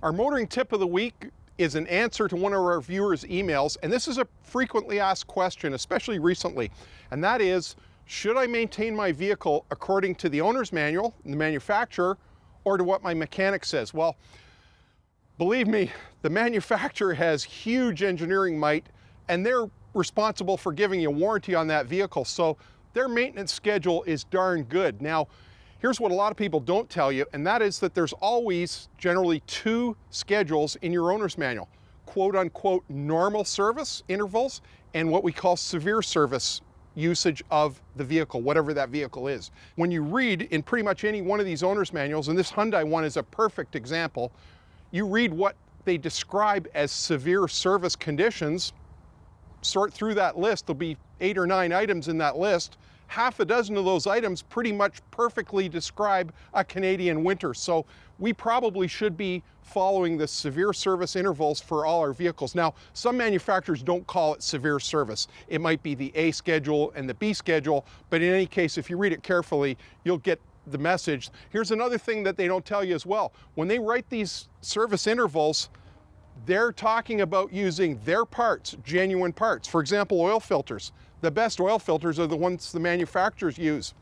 Our motoring tip of the week is an answer to one of our viewers' emails, and this is a frequently asked question, especially recently, and that is, should I maintain my vehicle according to the owner's manual, the manufacturer, or to what my mechanic says? Well, believe me, the manufacturer has huge engineering might, and they're responsible for giving you a warranty on that vehicle, so their maintenance schedule is darn good. Now, here's what a lot of people don't tell you, and that is that there's always generally two schedules in your owner's manual, quote unquote normal service intervals and what we call severe service usage of the vehicle, whatever that vehicle is. When you read in pretty much any one of these owner's manuals, and this Hyundai one is a perfect example, you read what they describe as severe service conditions, sort through that list, there'll be 8 or 9 items in that list. Half a dozen of those items pretty much perfectly describe a Canadian winter. So we probably should be following the severe service intervals for all our vehicles. Now, some manufacturers don't call it severe service. It might be the A schedule and the B schedule, but in any case, if you read it carefully, you'll get the message. Here's another thing that they don't tell you as well. When they write these service intervals, they're talking about using their parts, genuine parts. For example, oil filters. The best oil filters are the ones the manufacturers use.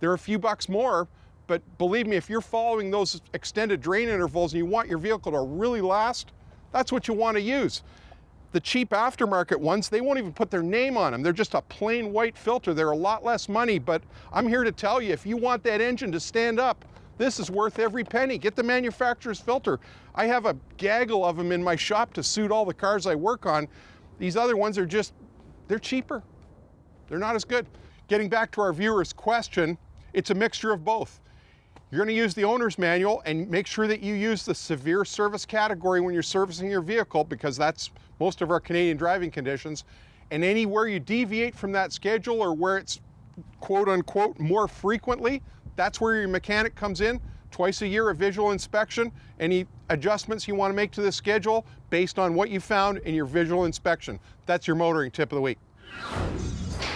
They're a few bucks more, but believe me, if you're following those extended drain intervals and you want your vehicle to really last, that's what you want to use. The cheap aftermarket ones, they won't even put their name on them. They're just a plain white filter. They're a lot less money, but I'm here to tell you, if you want that engine to stand up, this is worth every penny. Get the manufacturer's filter. I have a gaggle of them in my shop to suit all the cars I work on. These other ones are just, they're cheaper. They're not as good. Getting back to our viewer's question, it's a mixture of both. You're going to use the owner's manual and make sure that you use the severe service category when you're servicing your vehicle, because that's most of our Canadian driving conditions. And anywhere you deviate from that schedule or where it's quote unquote more frequently, that's where your mechanic comes in. Twice a year, a visual inspection. Any adjustments you want to make to the schedule based on what you found in your visual inspection. That's your motoring tip of the week.